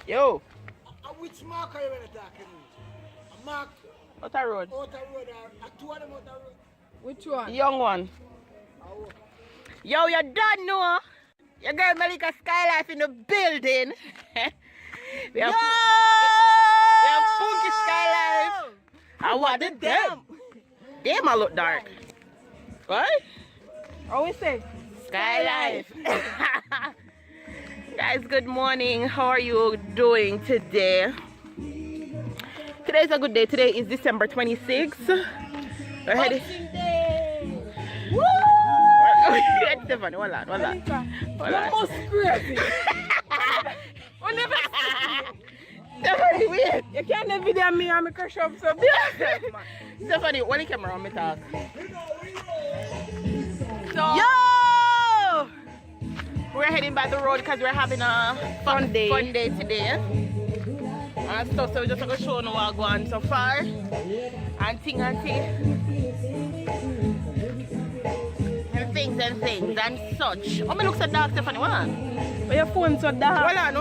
Yo. Which mark are you talking about? A mark Outer road. outer road or two of them outer road? Which one? Young one. Yo, you done know? Your girl MELICASKYLIFE in the building. we have Funky Skylife. And what the damn? Damn, I look dark. What? Always say Skylife. Guys, good morning. How are you doing today? Today is a good day. Today is December 26th. We're heading. Woo! Stephanie, hold on. You're most crazy. Stephanie, wait. You can't video me and me crush up so big. Stephanie, hold the camera on me talk. So, Yo! We're heading by the road because we're having a fun day today. And stuff, so we're just going to show you what we're going so far. And things. And things and such. How many looks at dark, Stephanie? Hold on. why your phone so dark? Hold on.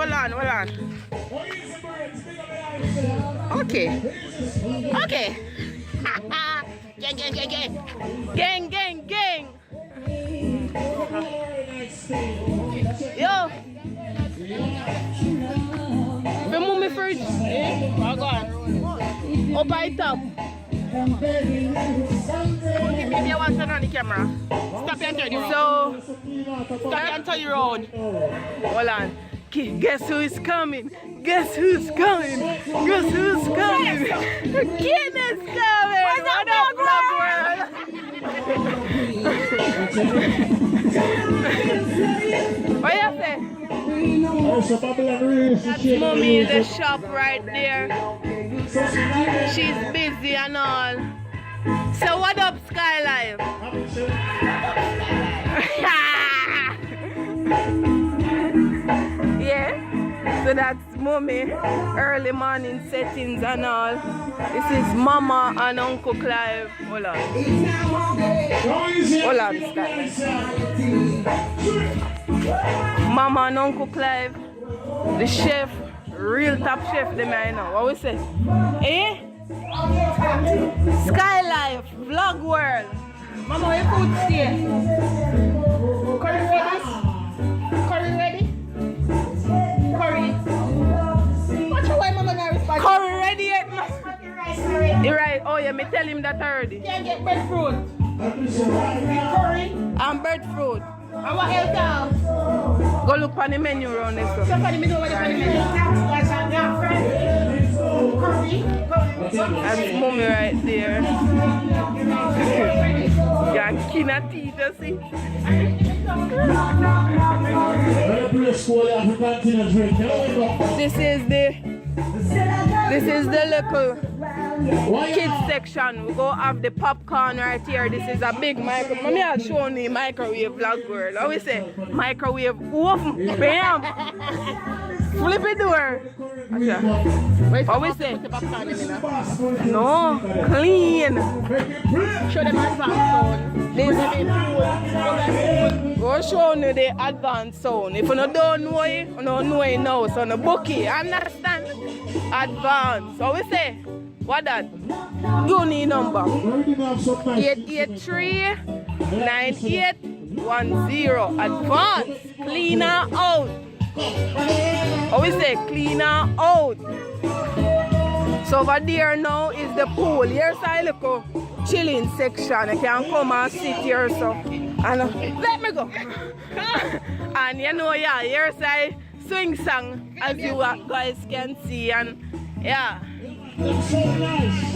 Okay. Gang. Yo. Remove me fridge. Oh, go on. Up by top. Maybe I want to turn on the camera. Stop and turn around. So, Stop and turn around. hold on. Guess who is coming? Guess who's coming? Guess who's coming? Kid is coming! What up, vlog world? What you say? That's mommy in the shop right there. She's busy and all. So what up, Skylife? Yeah, so that's mommy, early morning settings and all. This is Mama and Uncle Clive. Hold on, Skylife. Mama and Uncle Clive, the chef, real top chef, them I know. What we say? Eh? Skylife, vlog world. Mama, where your food stay? Curry ready? What's your way, Mama? Now respond. Curry ready yet? You're right. Oh yeah, me tell him that already. Can't get breadfruit. Curry. And breadfruit. And what else now? Go look on the menu around this one. Somebody me know what the menu. That's mommy right there. Yeah, kina teeth, you see. This is the little kids section. We go have the popcorn right here. This is a big microwave. Mommy, I'll show you the microwave vlog world. How we say? Microwave oven. Bam! Flip it door. How we say? No, clean. Show them advanced sound. Go show you the advanced sound. If you don't know it, you don't know it now. So no book it. Understand? Advanced. How we say? What that? You need number 883-9810. Advance. Cleaner out. How we say? Cleaner out. So over there now is the pool. Here's a little chilling section. You can come and sit here so. And let me go. And you know, yeah, here's a swing song as you guys can see. And yeah. It's so nice.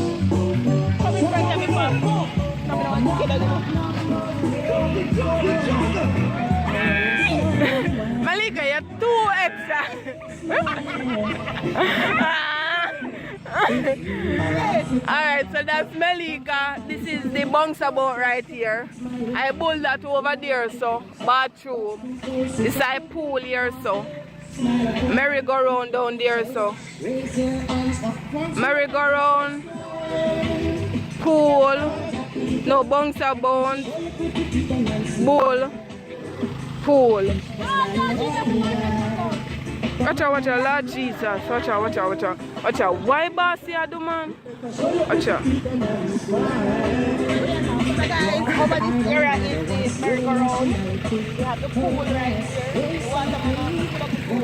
Come in front of me, Pop. Melica, you're too extra. Alright, so that's Melica. This is the bouncer boat right here. I built that over there, so bathroom. This is a pool here, so merry-go-round down there, so merry-go-round, pool, no bouncer bound, bowl, pool. Watch out, Lord Jesus. Watch out. Why bossy I do, man? Watch out. So guys, over this area is the merry-go-round. We have the pool right here. The watermelon, the pool.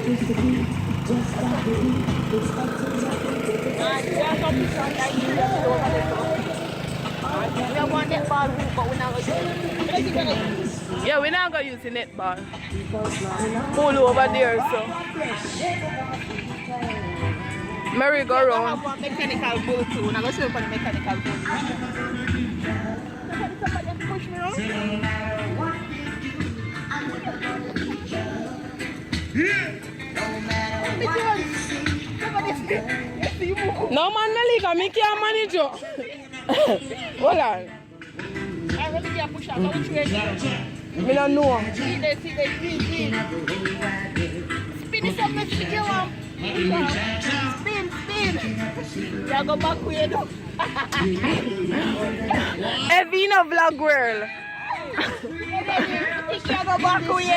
And we have some fish on like here over there. We have one netball hoop, but we're not going to use it. Yeah, we're not going to use the netball. Pool over there, so. Merry-go-round. We have one mechanical bull too. We're not going to show you for the mechanical bull. Somebody push me around. No man, Melica, me can't manage you. Hold on. I really can't push out. Which way? Me don't know. See there, spin it up, let's stick your arm. Spin. You go back way though. Evina vlog world. You go back way.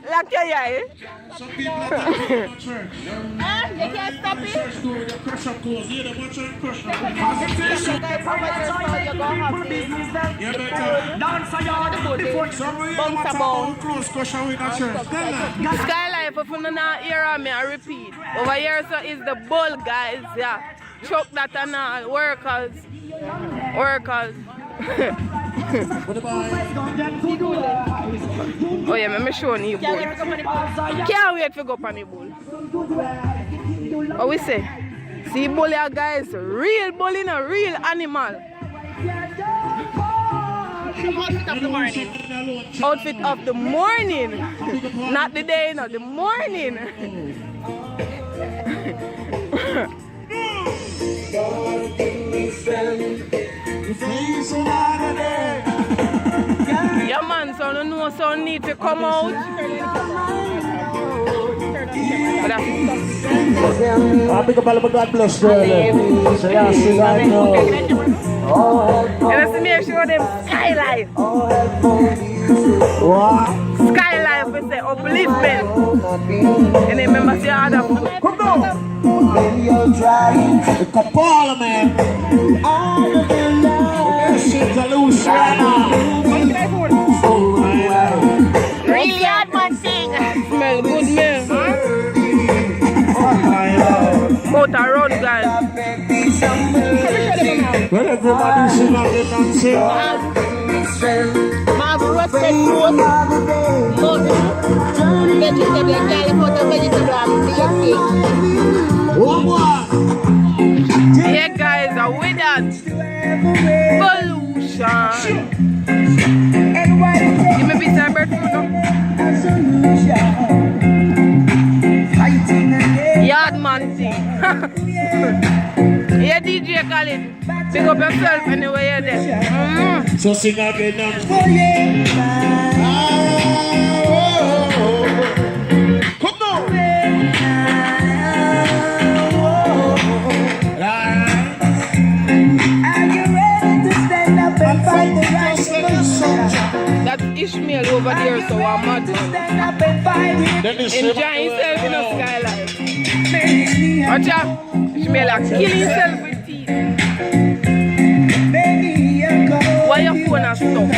Lock your eye. Some people are not church. You can't stop it. Church door, you crush up clothes. Yeah, they want church crush up. You go have the You better dance on your foot. Some way you want to go close crush up with a church. Tell them. Skylife, if you don't hear me, I repeat. Over here so is the bull, guys. Yeah. Chuck that and all. Workers. Oh yeah, I'm showing you bull. Can't wait to go on the bull. What we say? See bull here, guys. Real bull in a real animal. outfit of the morning. Outfit of the morning. Not the day, no, the morning. Yeah man, so I don't know, so I need to come out. I pick up all of God bless girl. So yeah, see right now. Let's make sure them skylife. Skylife, we say upliftment. And remember the other. Come down. It's a parliament. It's a loose Really hard man thing. Smell good, man. Boat around, guys. When everybody sing out, they can sing. Marble roasted fruit. Vegetable, California vegetable, One more. Yeah, guys, are with that pollution. Give me a piece of breadfruit now. Yard man thing. Yeah, DJ Khalid. Pick up yourself anyway you're there. So sing again now. Come on. That's Ishmael over there, so I'm mad. Enjoy himself in a skyline. Watch out. Ishmael are killing himself with teeth. Why your phone has stopped?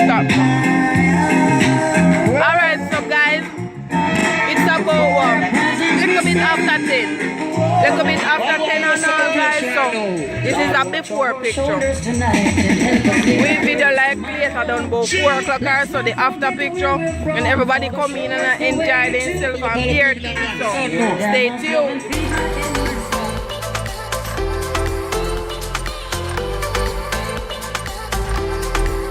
Stop. Alright, so guys, it's about what? Little bit after 10. Little bit after 10 and all, guys. So this is a before picture. We video like later down about 4 o'clock or so, the after picture. When everybody come in and enjoy themselves and hear things. So stay tuned.